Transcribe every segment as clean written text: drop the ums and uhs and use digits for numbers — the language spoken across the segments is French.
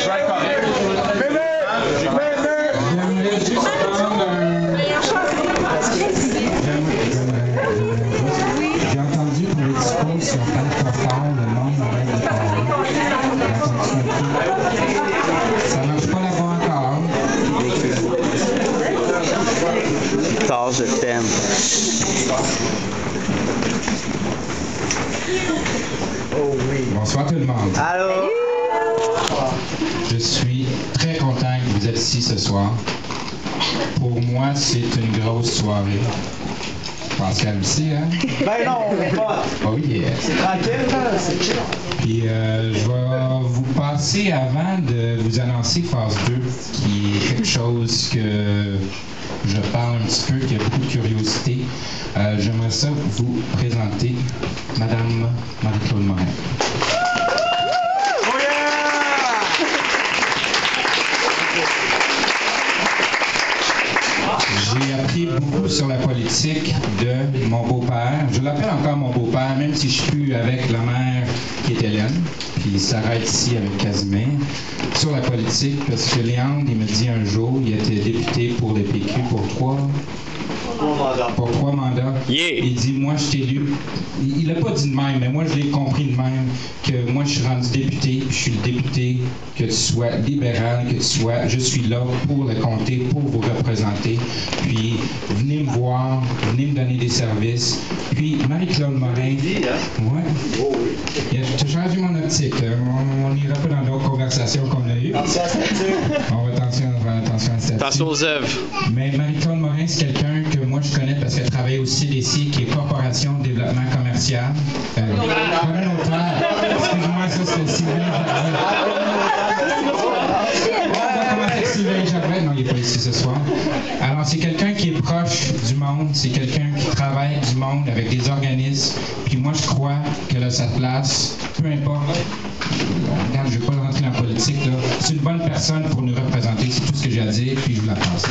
je vais être correct. J'aimerais juste prendre J'ai entendu pour les discours, si on parle pas fort, le monde arrête de parler. Ça marche pas là-bas encore. Victor, je t'aime. Bonsoir tout le monde. Allô? Je suis très content que vous êtes ici ce soir. Pour moi, c'est une grosse soirée. Pascal aussi, hein? Ben non, pas. Oh yeah! C'est tranquille, là, c'est chill. Puis je vais vous passer avant de vous annoncer phase 2, qui est quelque chose que je parle un petit peu, qui a beaucoup de curiosité. J'aimerais ça vous présenter Madame Marie-Claude Morin. J'ai appris beaucoup sur la politique de mon beau-père. Je l'appelle encore mon beau-père, même si je suis plus avec la mère qui est Hélène, puis il s'arrête ici avec Casimir. Sur la politique, parce que Léandre, il me dit un jour, il était député pour le PQ. Pourquoi? Pour 3 mandats. Yeah. Il dit, moi, je t'ai élu. Il n'a pas dit de même, mais moi, je l'ai compris de même, que moi, je suis rendu député, puis je suis le député, que tu sois libéral, que tu sois, je suis là pour le comté, pour vous représenter. Puis, venez me voir, venez me donner des services. Puis, Marie-Claude Morin, ouais. Tu as changé mon optique. On n'ira pas dans d'autres conversations qu'on a eues. On va faire attention à ça. Attention aux œuvres. Mais Marie-Claude Morin, c'est quelqu'un que moi je connais parce qu'elle travaille au CDC, qui est Corporation de développement commercial. Communautaire. Excuse-moi, ça c'est Sylvain Gervais. Non, il n'est pas ici ce soir. Alors, c'est quelqu'un qui est proche du monde, c'est quelqu'un qui travaille du monde avec des organismes. Puis moi, je crois qu'elle a sa place, peu importe. Regarde, je ne vais pas rentrer dans la politique, là. C'est une bonne personne pour nous représenter, c'est tout ce que j'ai à dire, puis je vous la passe.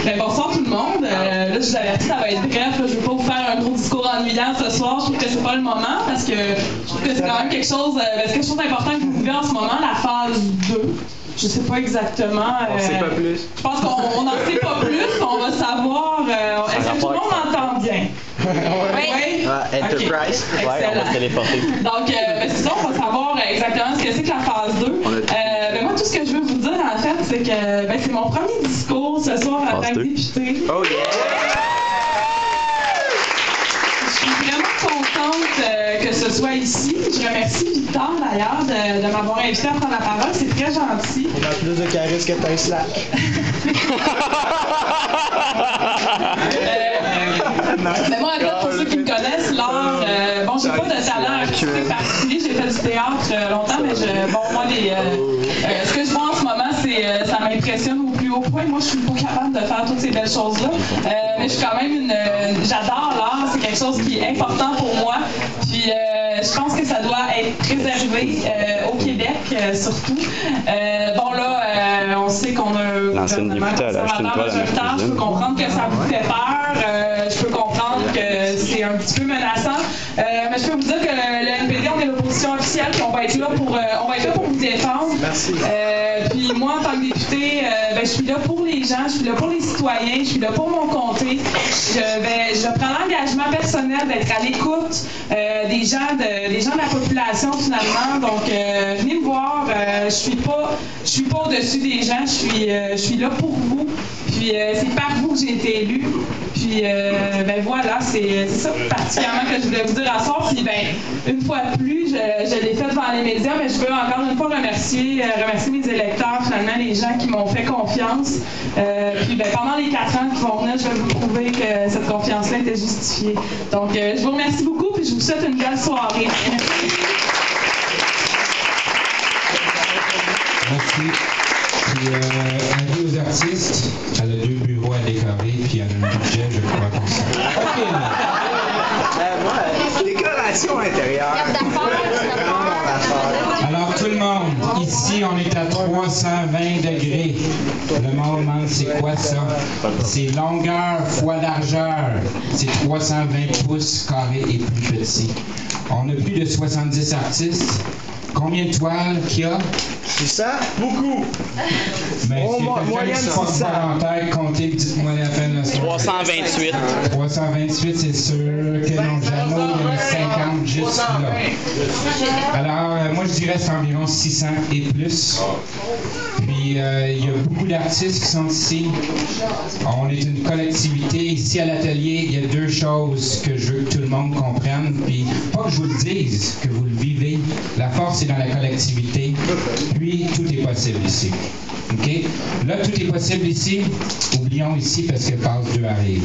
Ben, bonsoir tout le monde. Là, je vous avertis, ça va être bref. Là, je ne veux pas vous faire un gros discours ennuyant ce soir. Je trouve que c'est pas le moment parce que je trouve que c'est quand même quelque chose d'important que vous vivez en ce moment, la phase 2. Je sais pas exactement. On sait pas plus. Je pense qu'on n'en sait pas plus. On va savoir. Est-ce que tout le monde m'entend bien? Oui. Enterprise. Okay. Ouais, on va se téléporter. Donc, c'est ça, on va savoir exactement ce que c'est que la phase 2. Moi, tout ce que je veux vous dire, en fait, c'est que c'est mon premier discours ce soir en tant que député. Oh yeah! Je suis vraiment contente que ce soit ici. Je remercie Victor, d'ailleurs, de m'avoir invité à prendre la parole. C'est très gentil. On a plus de charisme que t'as Slack. Mais moi, en fait, pour ceux qui me connaissent, l'art, j'ai pas de talent artistique particulier. J'ai fait du théâtre longtemps, mais moi, ce que je vois en ce moment, ça m'impressionne au plus haut point. Moi, je suis pas capable de faire toutes ces belles choses-là. Mais je suis quand même j'adore l'art. C'est quelque chose qui est important pour moi. Puis, je pense que ça doit être préservé au Québec, surtout. On sait qu'on a un gouvernement conservateur majoritaire. Je peux comprendre que ça vous fait peur. Je peux comprendre que c'est un petit peu menaçant. Mais je peux vous dire que le NPD, on est l'opposition officielle, puis on va être là pour vous défendre. Merci. Puis moi, en tant que député, je suis là pour les gens, je suis là pour les citoyens, je suis là pour mon comté. Je prends l'engagement personnel d'être à l'écoute des gens de la population, finalement. Donc, venez me voir. Je suis pas au-dessus des gens. Je suis là pour vous. Puis c'est par vous que j'ai été élue. Puis voilà, c'est ça particulièrement que je voulais vous dire à soir. Puis une fois de plus, je l'ai fait devant les médias, mais je veux encore une fois remercier mes électeurs, finalement, les gens qui m'ont fait confiance. Puis pendant les 4 ans qui vont venir, je vais vous prouver que cette confiance-là était justifiée. Donc, je vous remercie beaucoup, puis je vous souhaite une belle soirée. Merci. Puis, avis aux artistes, elle a 2 bureaux à décorer, puis elle a un budget, je crois, comme ça. OK, Moi, décoration intérieure. Alors, tout le monde, ici, on est à 320 degrés. Le monde demande, c'est quoi ça? C'est longueur fois largeur. C'est 320 pouces carrés et plus petit. On a plus de 70 artistes. Combien de toiles qu'il y a? 600? Beaucoup! Mais Oh, c'est moyenne quelqu'un qui porte 600. volontaire, comptez, dites-moi la fin de la soirée. 328. 328, c'est sûr que non, Jeannot, il y en a 50 juste là. Alors, moi, je dirais que c'est environ 600 et plus. Puis, il y a beaucoup d'artistes qui sont ici. On est une collectivité. Ici, à l'atelier, il y a deux choses que je veux que tout le monde comprenne. Puis, pas que je vous le dise, que vous le vivez. La force est dans la collectivité. Puis, tout est possible ici. OK? Là, tout est possible ici. Oublions ici parce que phase 2 arrive.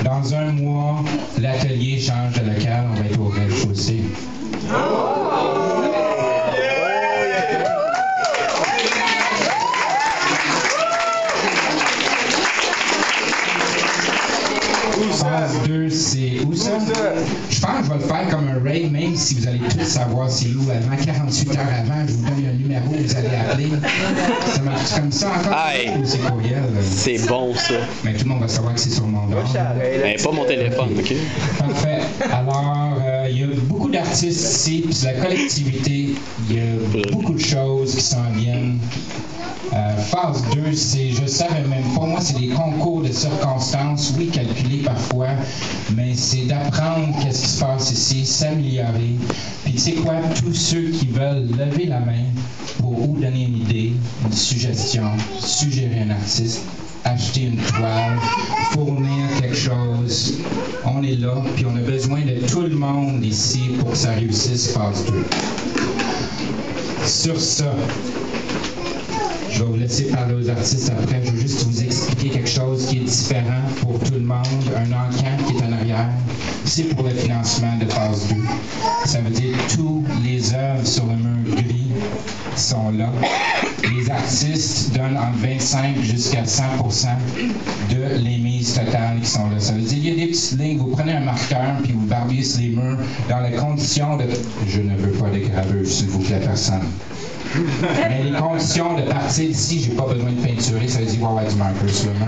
Dans un mois, l'atelier change de local. On va être au rez-de-chaussée. Phase 2, c'est où ça? Je pense que je vais le faire comme un raid, même si vous allez tous savoir c'est où. Avant 48 heures avant, je vous donne un numéro, vous allez appeler. Ça marche comme ça encore? Aïe. Ou c'est courriel? C'est bon, ça. Mais tout le monde va savoir que c'est sur mon nom. Mais pas mon téléphone, OK? Parfait. Alors, il y a beaucoup d'artistes ici, puis la collectivité, il y a beaucoup de choses qui s'en viennent. Phase 2, c'est, je savais même pas, moi, c'est des concours de circonstances, oui, calculés parfois, mais c'est d'apprendre qu'est-ce qui se passe ici, s'améliorer. Puis, tu sais quoi, tous ceux qui veulent lever la main pour vous donner une idée, une suggestion, suggérer un artiste, acheter une toile, fournir quelque chose, on est là, puis on a besoin de tout le monde ici pour que ça réussisse, phase 2. Sur ça, je vais vous laisser parler aux artistes après. Je veux juste vous expliquer quelque chose qui est différent pour tout le monde. Un encan qui est en arrière, c'est pour le financement de phase 2. Ça veut dire que tous les œuvres sur le mur gris sont là. Les artistes donnent entre 25 jusqu'à 100% de les mises totales qui sont là. Ça veut dire qu'il y a des petites lignes. Vous prenez un marqueur puis vous barbez sur les murs dans les conditions de... Je ne veux pas de graveuse, s'il vous plaît, personne. Mais les conditions de partir d'ici, j'ai pas besoin de peinturer, ça veut dire qu'il va y avoir du marqueur sur le mur.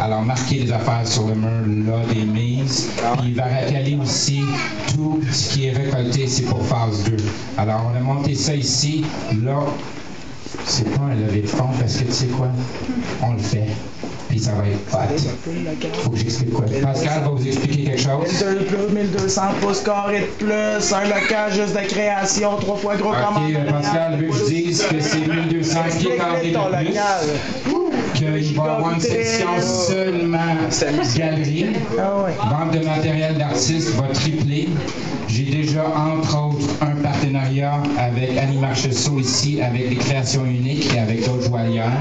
Alors, marquez des affaires sur le mur, là, des mises. Puis il va rappeler aussi tout ce qui est récolté, c'est pour phase 2. Alors, on a monté ça ici. Là, c'est pas un lever de fond parce que tu sais quoi? On le fait. Puis ça va être hot. Faut que j'explique quoi? Pascal va vous expliquer quelque chose. 1200 pouces carrés de plus, un local juste de création, 3 fois gros commandement. OK, Pascal veut que je dise que c'est 1200 pieds carrés ton de plus. local. Qu'il va y avoir une section seulement galerie. Ah ouais. Vente de matériel d'artistes va tripler. J'ai déjà, entre autres, un partenariat avec Annie Marcheseau ici, avec des créations uniques et avec d'autres joaillières.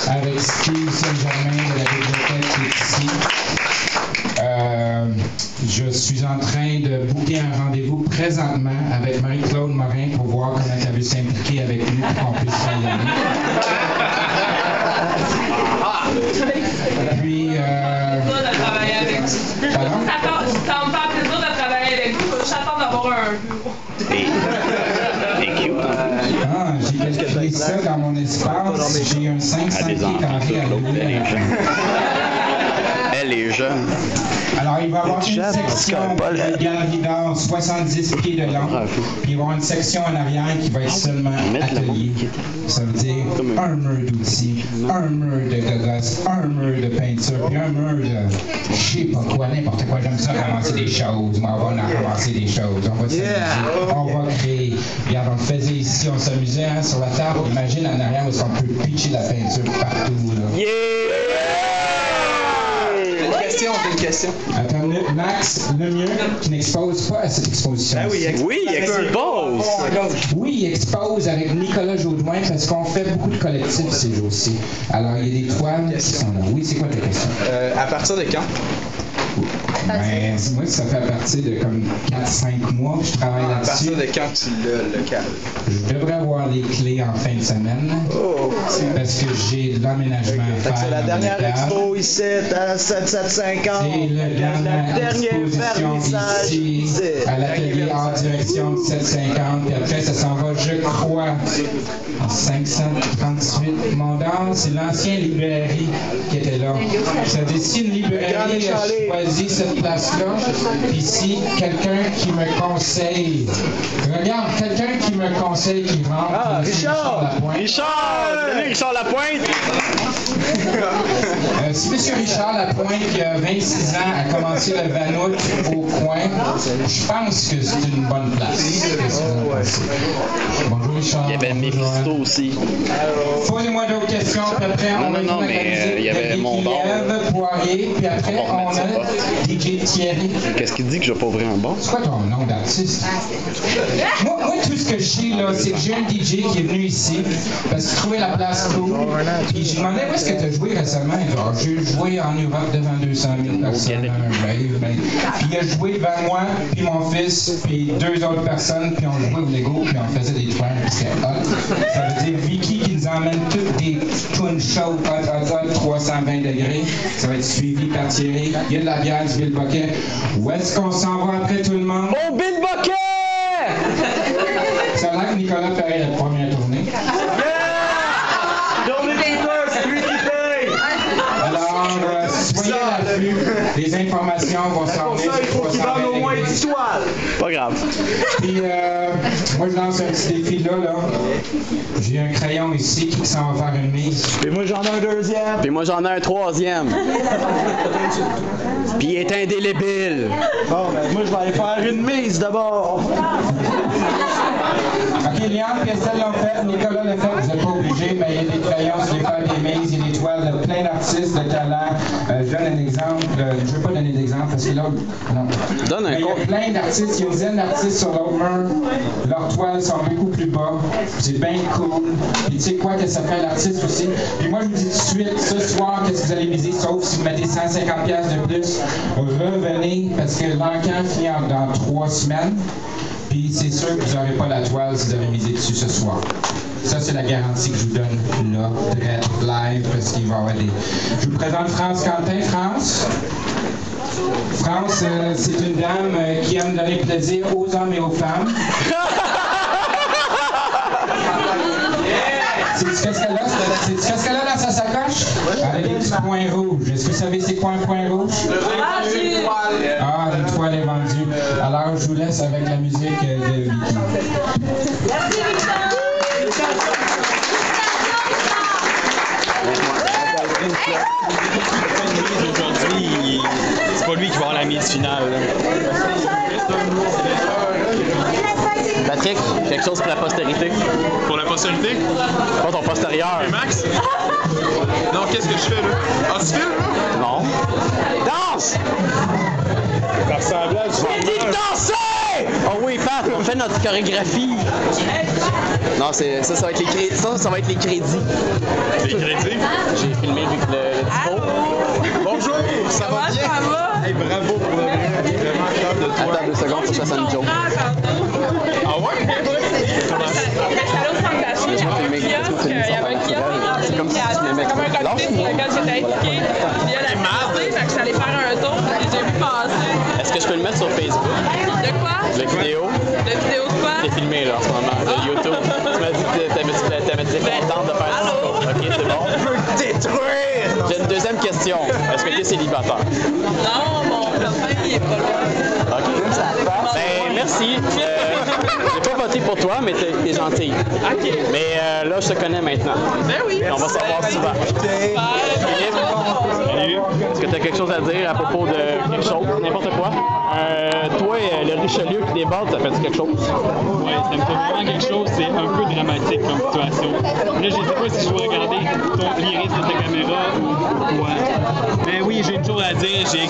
Avec Steve Saint-Germain de la bibliothèque qui est ici. Je suis en train de booker un rendez-vous présentement avec Marie-Claude Morin pour voir comment elle veut s'impliquer avec nous pour qu'on puisse s'en Puis, de travailler avec vous. pardon? Ça me fait plaisir de travailler avec vous. J'attends d'avoir un bureau. C'est cute, hein? Ah, j'ai calculé ça dans mon espace. J'ai un 500 pieds carrés à louer. Elle est jeune. Alors, il va y avoir une section de galerie d'art 70 pieds de long. Puis il va y avoir une section en arrière qui va être seulement atelier. Ça veut dire un mur d'outils, un mur de gogos, un mur de peinture, puis un mur de je sais pas quoi, n'importe quoi. J'aime ça ramasser des choses. Moi, on va en ramasser des choses. On va s'amuser. On va créer. Regarde, on le faisait ici, on s'amusait hein, sur la table. Imagine en arrière où on peut pitcher la peinture partout. Là. Une question. Attends une minute. Max Lemieux, qui n'expose pas à cette exposition. Oui, il expose. Oui, il expose avec Nicolas Jaudoin parce qu'on fait beaucoup de collectifs ces jours-ci. Alors, il y a des toiles qui sont là. Oui, c'est quoi ta question? À partir de quand? Ben, moi, ça fait à partir de comme 4-5 mois que je travaille À là-dessus. partir de quand tu l'as, le local? Je devrais avoir les clés en fin de semaine. Oh, Parce que j'ai de l'aménagement à faire. c'est la dans dernière le local. expo ici à 7750. C'est le dernière exposition vernissage ici, à l'atelier Art Direction 750. Puis après, ça s'en va, je crois, en 538 Mondor. C'est l'ancienne librairie qui était là. Ça veut dire si une librairie a choisi cette place-là. Ici, quelqu'un qui me conseille. Regarde, quelqu'un qui me conseille qui rentre. Ah, c'est Richard! Lapointe. Salut, Richard Lapointe! C'est M. Richard Lapointe qui a 26 ans, a commencé le Vanout au coin. Je pense que c'est une bonne place. Qu'est-ce que vous en pensez? Bonjour Richard. Il y avait Mephisto aussi. Posez-moi d'autres questions, puis après on va non, mettre mais, la musique il y avait de mon Guy bar. Lève, Poirier, puis après On va on remettre ça a pas. DJ Thierry. Qu'est-ce qu'il dit que je vais pas ouvrir un bar? C'est quoi ton nom d'artiste? Moi, tout ce que je sais, là, c'est que j'ai un DJ qui est venu ici parce qu'il trouvait la place cool. Puis je lui demandais où est-ce que tu as joué récemment. Genre, j'ai joué en Europe devant 200 000 personnes dans un rave. Puis il a joué devant moi, puis mon fils, puis 2 autres personnes, puis on jouait au Lego, puis on faisait des twins, puis c'était hot. Ça veut dire Vicky qui nous emmène toutes des twin shows hot, 320 degrés. Ça va être suivi par Thierry. Il y a de la bière du Bill Boquet. Où est-ce qu'on s'en va après tout le monde? Oh, Bill Boquet! Ça a l'air que Nicolas ferait la première tournée. Alors, soyez à l'affût. Les informations vont s'en Pour venir. ça, il faut qu'il vende au moins 10 toiles. Pas grave. Puis, moi, je lance un petit défi là. J'ai un crayon ici qui s'en va faire une mise. Et moi, j'en ai un deuxième. Puis moi, j'en ai un troisième. Puis il est indélébile. Bon, ben, moi, je vais aller faire une mise d'abord. OK, Liane et Estelle l'ont fait. Nicolas l'a fait. Vous n'êtes pas obligé, mais il y a des crayons, il y a faire des mises, il y a des toiles de plein d'artistes de talent. Je donne un exemple. Je ne veux pas donner d'exemple parce que là, non. Donne un Mais il y a compte. plein d'artistes, il y a une dizaine d'artistes sur l'autre mur. Leurs toiles sont beaucoup plus bas. C'est bien cool. Puis tu sais quoi que ça fait l'artiste aussi. Puis moi, je vous dis tout de suite, ce soir, qu'est-ce que vous allez miser, sauf si vous mettez 150$ de plus. Revenez parce que l'encan finit dans 3 semaines. Puis c'est sûr que vous n'aurez pas la toile si vous avez misé dessus ce soir. Ça, c'est la garantie que je vous donne là, direct, live, parce qu'il va y avoir des... Je vous présente France Quentin. France, c'est une dame qui aime donner plaisir aux hommes et aux femmes. Sais-tu qu'est-ce qu'elle a? Sais-tu qu'est-ce qu'elle a dans sa sacoche? Elle a des petits points rouges. Est-ce que vous savez c'est quoi un point rouge? Ah, une toile est vendue. Alors, je vous laisse avec la musique de Vicky. Aujourd'hui, c'est pas lui qui va avoir la mise finale. Patrick, quelque chose pour la postérité. Pour la postérité? Pas ton postérieur. Max? Non, qu'est-ce que je fais là? Ah, tu filmes? Non. Danse! Ça ressemblait à du J'ai dit de danser! Oh oui, Pat, on fait notre chorégraphie. Non, c'est ça, ça va être les crédits. Ça va être les crédits. Les crédits? J'ai filmé le dispo. Bonjour, ça va bien? Ça va? Hey, bravo pour le vraiment fier de toi. Attends 2 secondes, faut que je fasse une joke. Ah ouais? C'est comme si tu m'aimais. Comme un comité sur lequel j'étais impliquée. Puis elle a demandé, fait que je suis allée faire un tour, puis j'ai vu passer. Est-ce que je peux le mettre sur Facebook? De quoi? La vidéo? La vidéo de quoi? C'est filmé là en ce moment, de YouTube. Tu m'as dit que t'avais été contente de faire ça. Ok, c'est bon. Je veux te détruire! J'ai une deuxième question. Est-ce que tu es célibataire? Non, mon copain, il est pas loin. Ok. Ben, merci. J'ai pas voté pour toi, mais t'es gentille. OK. Mais là, je te connais maintenant. Ben oui. Et on va se revoir souvent. Philippe, est-ce que tu as quelque chose à dire à propos de quelque chose, n'importe quoi? Toi, le Richelieu qui déborde, ça fait quelque chose? Ouais, ça me fait vraiment quelque chose. C'est un peu dramatique comme situation. Là, je sais pas si je dois regarder ton l'iris de ta caméra ou quoi. Mais oui, j'ai une chose à dire. J'ai